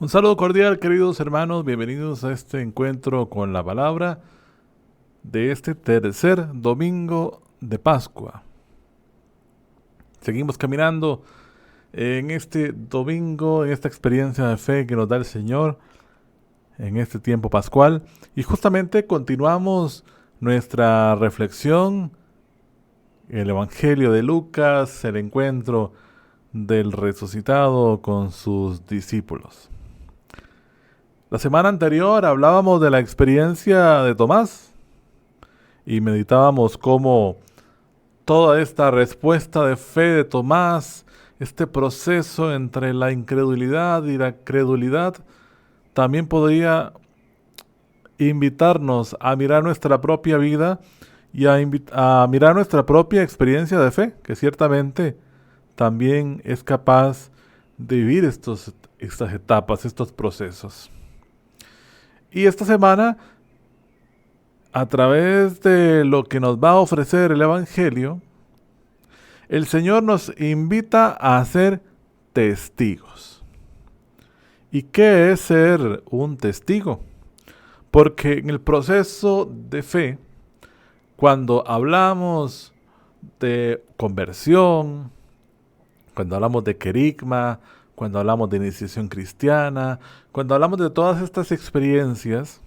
Un saludo cordial, queridos hermanos, bienvenidos a este encuentro con la palabra de este tercer domingo de Pascua. Seguimos caminando en este domingo, en esta experiencia de fe que nos da el Señor en este tiempo pascual, y justamente continuamos nuestra reflexión, el Evangelio de Lucas, el encuentro del resucitado con sus discípulos. La semana anterior hablábamos de la experiencia de Tomás y meditábamos cómo toda esta respuesta de fe de Tomás, este proceso entre la incredulidad y la credulidad, también podría invitarnos a mirar nuestra propia vida y a mirar nuestra propia experiencia de fe, que ciertamente también es capaz de vivir estas etapas, estos procesos. Y esta semana, a través de lo que nos va a ofrecer el Evangelio, el Señor nos invita a ser testigos. ¿Y qué es ser un testigo? Porque en el proceso de fe, cuando hablamos de conversión, cuando hablamos de querigma, cuando hablamos de iniciación cristiana, cuando hablamos de todas estas experiencias,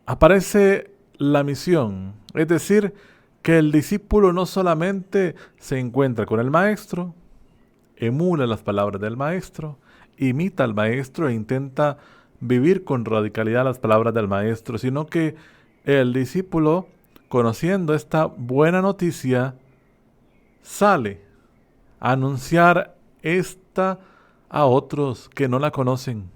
aparece la misión. Es decir, que el discípulo no solamente se encuentra con el maestro, emula las palabras del maestro, imita al maestro e intenta vivir con radicalidad las palabras del maestro, sino que el discípulo, conociendo esta buena noticia, sale a anunciar esta a otros que no la conocen.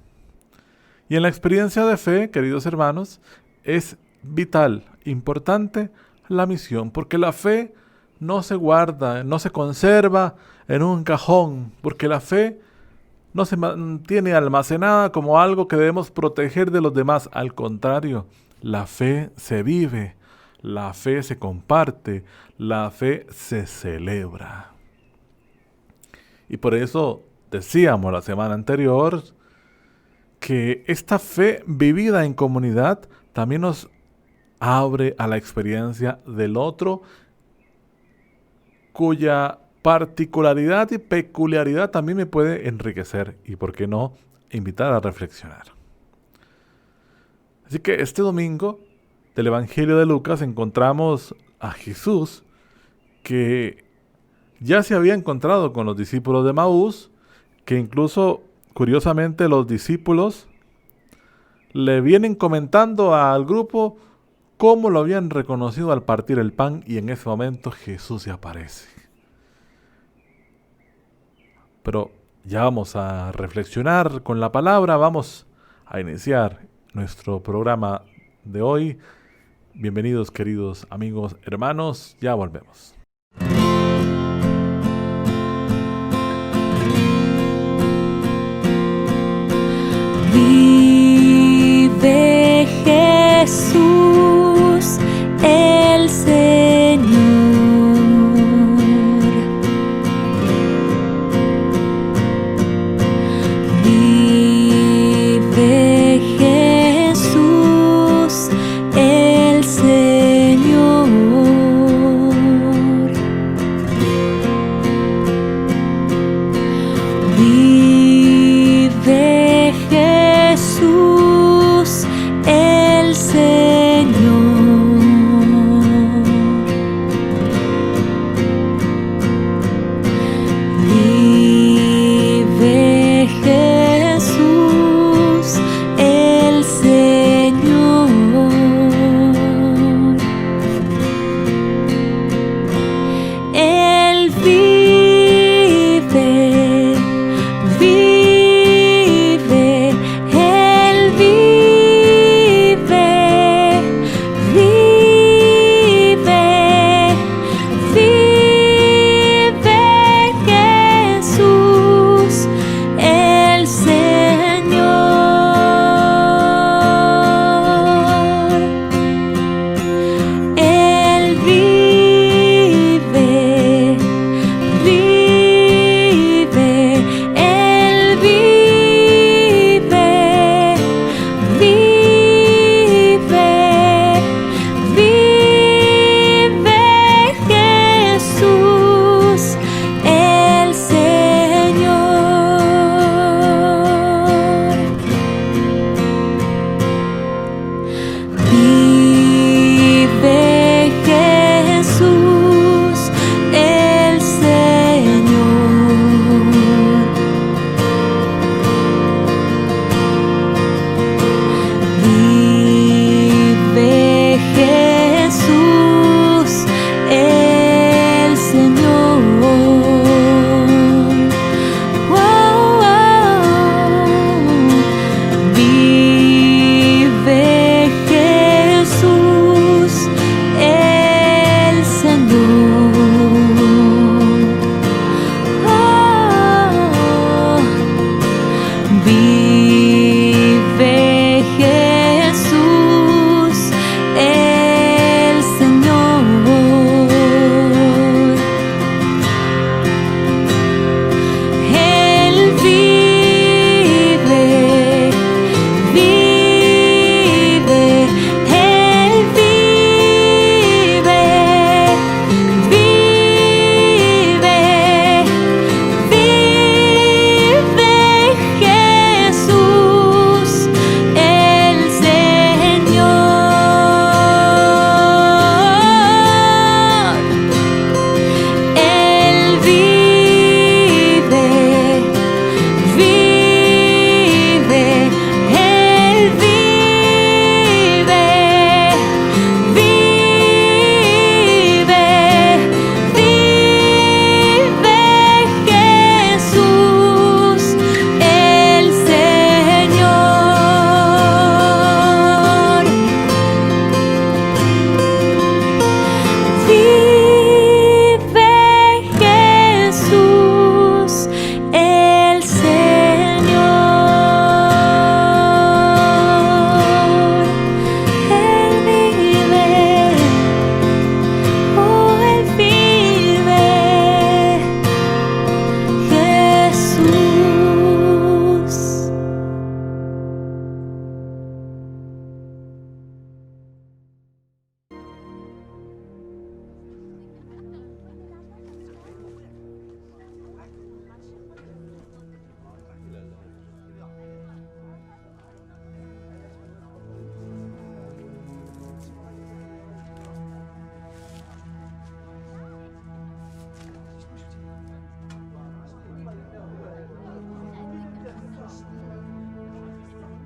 Y en la experiencia de fe, queridos hermanos, es vital, importante la misión, porque la fe no se guarda, no se conserva en un cajón, porque la fe no se mantiene almacenada como algo que debemos proteger de los demás. Al contrario, la fe se vive, la fe se comparte, la fe se celebra. Y por eso decíamos la semana anterior que esta fe vivida en comunidad también nos abre a la experiencia del otro, cuya particularidad y peculiaridad también me puede enriquecer y, por qué no, invitar a reflexionar. Así que este domingo del Evangelio de Lucas encontramos a Jesús que ya se había encontrado con los discípulos de Maús, que incluso, curiosamente, los discípulos le vienen comentando al grupo cómo lo habían reconocido al partir el pan, y en ese momento Jesús se aparece. Pero ya vamos a reflexionar con la palabra, vamos a iniciar nuestro programa de hoy. Bienvenidos, queridos amigos, hermanos, ya volvemos. Vive Jesús, el Señor. Vive Jesús, el Señor.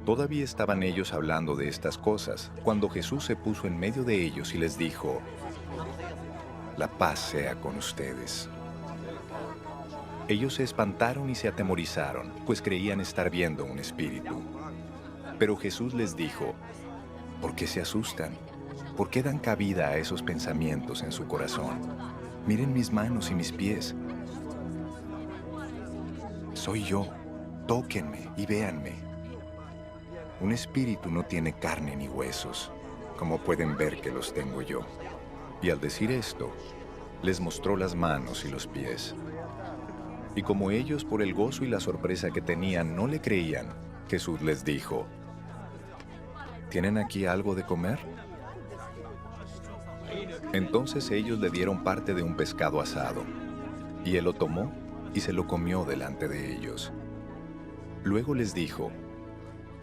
Todavía estaban ellos hablando de estas cosas, cuando Jesús se puso en medio de ellos y les dijo: «La paz sea con ustedes». Ellos se espantaron y se atemorizaron, pues creían estar viendo un espíritu. Pero Jesús les dijo: «¿Por qué se asustan? ¿Por qué dan cabida a esos pensamientos en su corazón? Miren mis manos y mis pies. Soy yo. Tóquenme y véanme. Un espíritu no tiene carne ni huesos, como pueden ver que los tengo yo». Y al decir esto, les mostró las manos y los pies. Y como ellos, por el gozo y la sorpresa que tenían, no le creían, Jesús les dijo: «¿Tienen aquí algo de comer?». Entonces ellos le dieron parte de un pescado asado, y él lo tomó y se lo comió delante de ellos. Luego les dijo: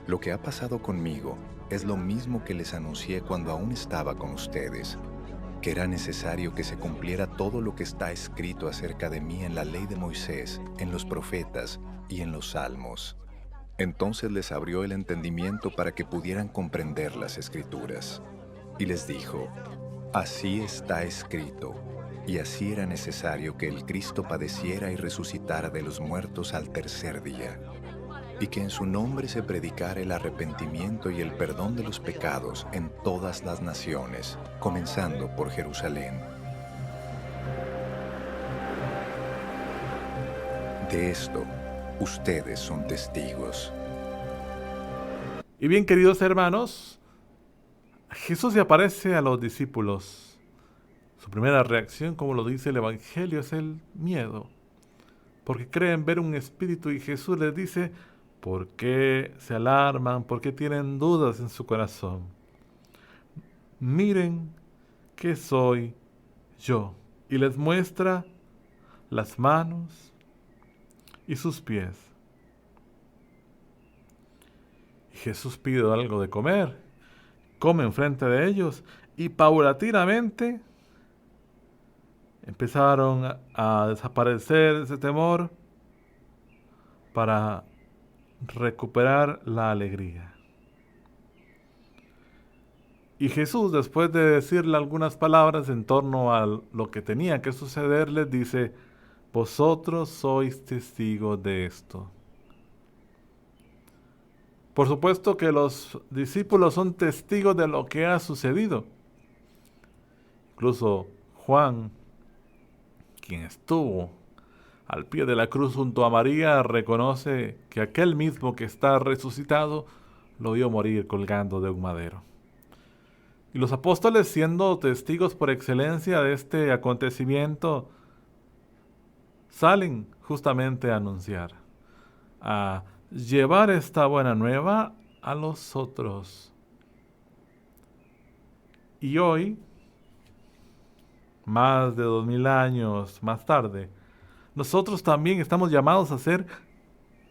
«Lo que ha pasado conmigo es lo mismo que les anuncié cuando aún estaba con ustedes, que era necesario que se cumpliera todo lo que está escrito acerca de mí en la ley de Moisés, en los profetas y en los salmos». Entonces les abrió el entendimiento para que pudieran comprender las Escrituras. Y les dijo: «Así está escrito, y así era necesario que el Cristo padeciera y resucitara de los muertos al tercer día, y que en su nombre se predicara el arrepentimiento y el perdón de los pecados en todas las naciones, comenzando por Jerusalén. De esto, ustedes son testigos». Y bien, queridos hermanos, Jesús se aparece a los discípulos. Su primera reacción, como lo dice el Evangelio, es el miedo, porque creen ver un espíritu, y Jesús les dice: ¿por qué se alarman? ¿Por qué tienen dudas en su corazón? Miren que soy yo. Y les muestra las manos y sus pies. Y Jesús pide algo de comer. Come enfrente de ellos, y paulatinamente empezaron a desaparecer ese temor para recuperar la alegría. Y Jesús, después de decirle algunas palabras en torno a lo que tenía que suceder, les dice: vosotros sois testigos de esto. Por supuesto que los discípulos son testigos de lo que ha sucedido. Incluso Juan, quien estuvo al pie de la cruz junto a María, reconoce que aquel mismo que está resucitado lo vio morir colgando de un madero. Y los apóstoles, siendo testigos por excelencia de este acontecimiento, salen justamente a anunciar, a llevar esta buena nueva a los otros. Y hoy, más de 2000 años más tarde, nosotros también estamos llamados a ser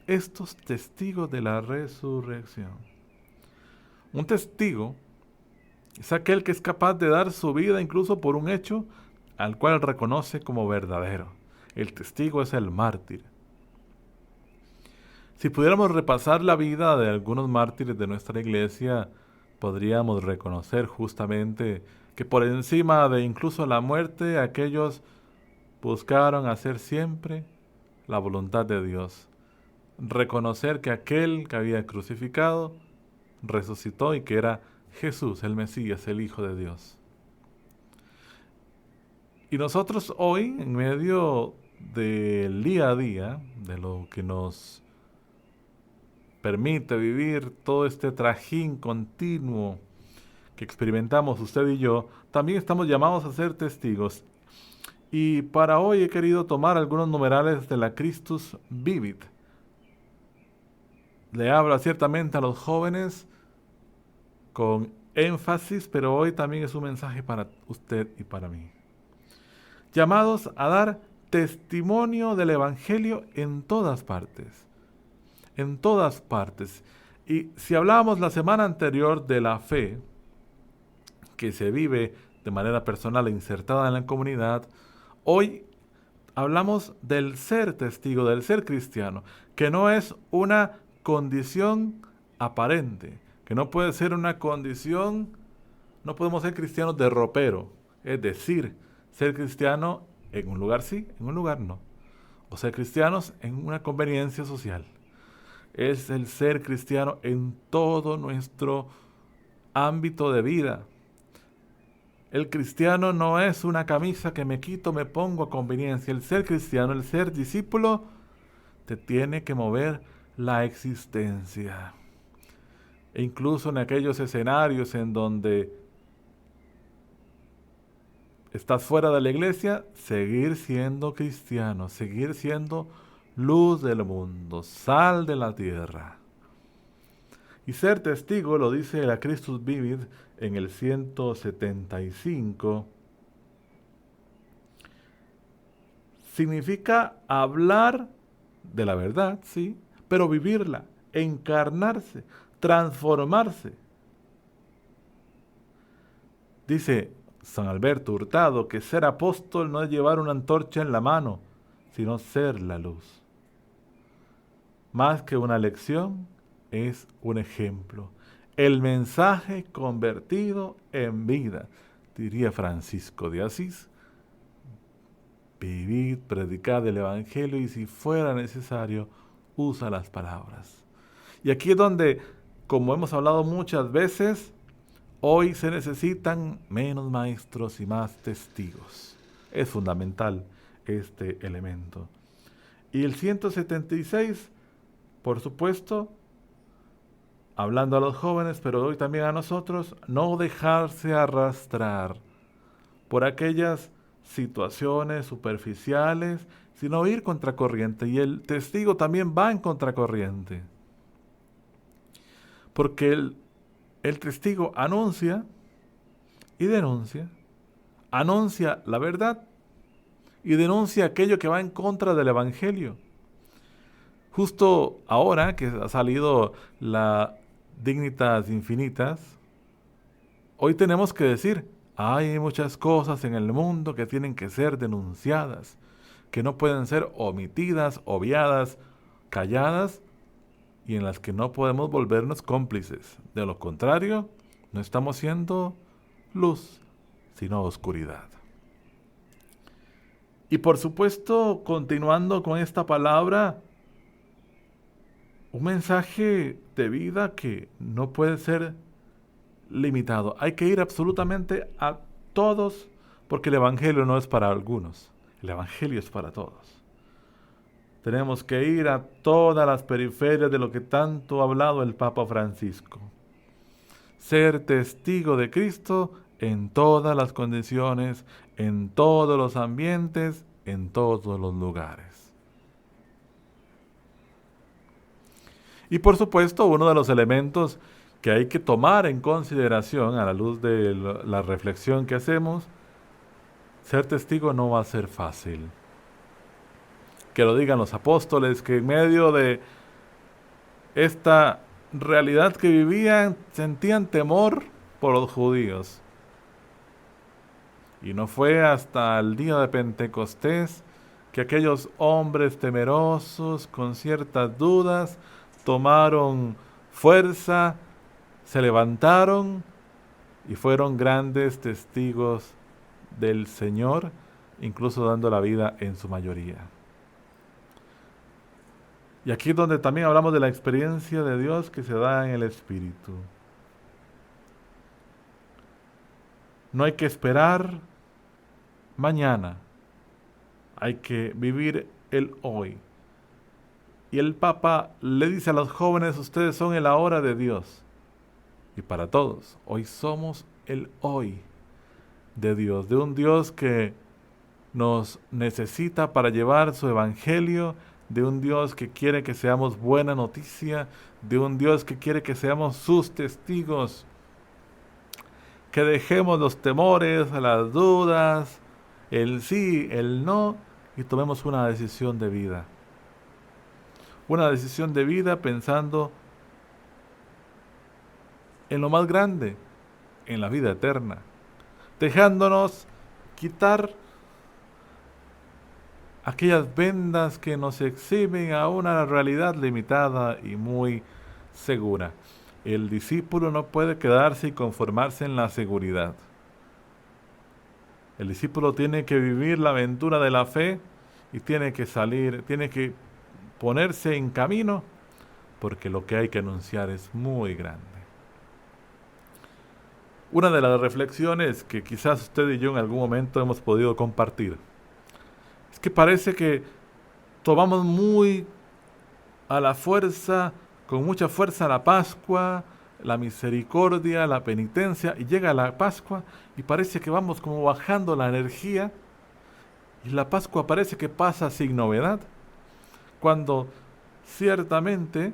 estos testigos de la resurrección. Un testigo es aquel que es capaz de dar su vida incluso por un hecho al cual reconoce como verdadero. El testigo es el mártir. Si pudiéramos repasar la vida de algunos mártires de nuestra iglesia, podríamos reconocer justamente que por encima de incluso la muerte, aquellos buscaron hacer siempre la voluntad de Dios. Reconocer que aquel que había crucificado resucitó y que era Jesús, el Mesías, el Hijo de Dios. Y nosotros hoy, en medio del día a día, de lo que nos permite vivir todo este trajín continuo que experimentamos usted y yo, también estamos llamados a ser testigos. Y para hoy he querido tomar algunos numerales de la Christus Vivit. Le habla ciertamente a los jóvenes con énfasis, pero hoy también es un mensaje para usted y para mí. Llamados a dar testimonio del Evangelio en todas partes. En todas partes. Y si hablábamos la semana anterior de la fe, que se vive de manera personal e insertada en la comunidad, hoy hablamos del ser testigo, del ser cristiano, que no es una condición aparente, que no puede ser una condición, no podemos ser cristianos de ropero, es decir, ser cristiano en un lugar sí, en un lugar no, o ser cristianos en una conveniencia social. Es el ser cristiano en todo nuestro ámbito de vida. El cristiano no es una camisa que me quito, me pongo a conveniencia. El ser cristiano, el ser discípulo, te tiene que mover la existencia. E incluso en aquellos escenarios en donde estás fuera de la iglesia, seguir siendo cristiano, seguir siendo luz del mundo, sal de la tierra. Y ser testigo, lo dice la Christus Vivit en el 175, significa hablar de la verdad, sí, pero vivirla, encarnarse, transformarse. Dice San Alberto Hurtado que ser apóstol no es llevar una antorcha en la mano, sino ser la luz. Más que una lección, es un ejemplo. El mensaje convertido en vida, diría Francisco de Asís. Vivid, predicad el Evangelio y si fuera necesario, usa las palabras. Y aquí es donde, como hemos hablado muchas veces, hoy se necesitan menos maestros y más testigos. Es fundamental este elemento. Y el 176, por supuesto, hablando a los jóvenes, pero hoy también a nosotros, no dejarse arrastrar por aquellas situaciones superficiales, sino ir contracorriente. Y el testigo también va en contracorriente. Porque el testigo anuncia y denuncia, anuncia la verdad y denuncia aquello que va en contra del Evangelio. Justo ahora que ha salido la Dignitas Infinitas, hoy tenemos que decir, hay muchas cosas en el mundo que tienen que ser denunciadas, que no pueden ser omitidas, obviadas, calladas, y en las que no podemos volvernos cómplices. De lo contrario, no estamos siendo luz, sino oscuridad. Y por supuesto, continuando con esta palabra, un mensaje de vida que no puede ser limitado. Hay que ir absolutamente a todos, porque el Evangelio no es para algunos, el Evangelio es para todos. Tenemos que ir a todas las periferias de lo que tanto ha hablado el Papa Francisco. Ser testigo de Cristo en todas las condiciones, en todos los ambientes, en todos los lugares. Y por supuesto, uno de los elementos que hay que tomar en consideración a la luz de la reflexión que hacemos, ser testigo no va a ser fácil. Que lo digan los apóstoles, que en medio de esta realidad que vivían, sentían temor por los judíos. Y no fue hasta el día de Pentecostés que aquellos hombres temerosos, con ciertas dudas, tomaron fuerza, se levantaron y fueron grandes testigos del Señor, incluso dando la vida en su mayoría. Y aquí es donde también hablamos de la experiencia de Dios que se da en el Espíritu. No hay que esperar mañana, hay que vivir el hoy. Y el Papa le dice a los jóvenes, ustedes son el ahora de Dios. Y para todos, hoy somos el hoy de Dios, de un Dios que nos necesita para llevar su evangelio, de un Dios que quiere que seamos buena noticia, de un Dios que quiere que seamos sus testigos, que dejemos los temores, las dudas, el sí, el no, y tomemos una decisión de vida. Una decisión de vida pensando en lo más grande, en la vida eterna, dejándonos quitar aquellas vendas que nos exhiben a una realidad limitada y muy segura. El discípulo no puede quedarse y conformarse en la seguridad. El discípulo tiene que vivir la aventura de la fe y tiene que salir, tiene que ponerse en camino, porque lo que hay que anunciar es muy grande. Una de las reflexiones que quizás usted y yo en algún momento hemos podido compartir es que parece que tomamos muy a la fuerza, con mucha fuerza la Pascua, la misericordia, la penitencia, y llega la Pascua y parece que vamos como bajando la energía y la Pascua parece que pasa sin novedad, cuando ciertamente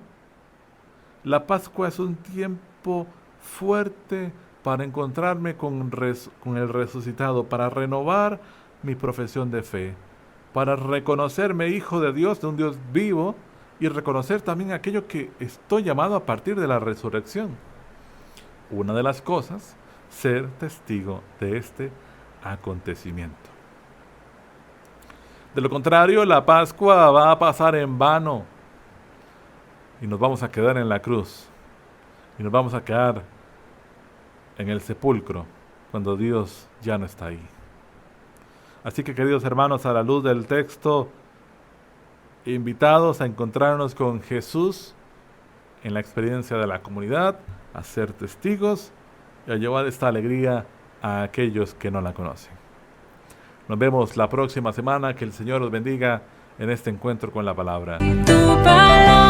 la Pascua es un tiempo fuerte para encontrarme con el resucitado, para renovar mi profesión de fe, para reconocerme hijo de Dios, de un Dios vivo, y reconocer también aquello que estoy llamado a partir de la resurrección. Una de las cosas, ser testigo de este acontecimiento. De lo contrario, la Pascua va a pasar en vano y nos vamos a quedar en la cruz y nos vamos a quedar en el sepulcro cuando Dios ya no está ahí. Así que, queridos hermanos, a la luz del texto, invitados a encontrarnos con Jesús en la experiencia de la comunidad, a ser testigos y a llevar esta alegría a aquellos que no la conocen. Nos vemos la próxima semana. Que el Señor los bendiga en este encuentro con la palabra. Tu palabra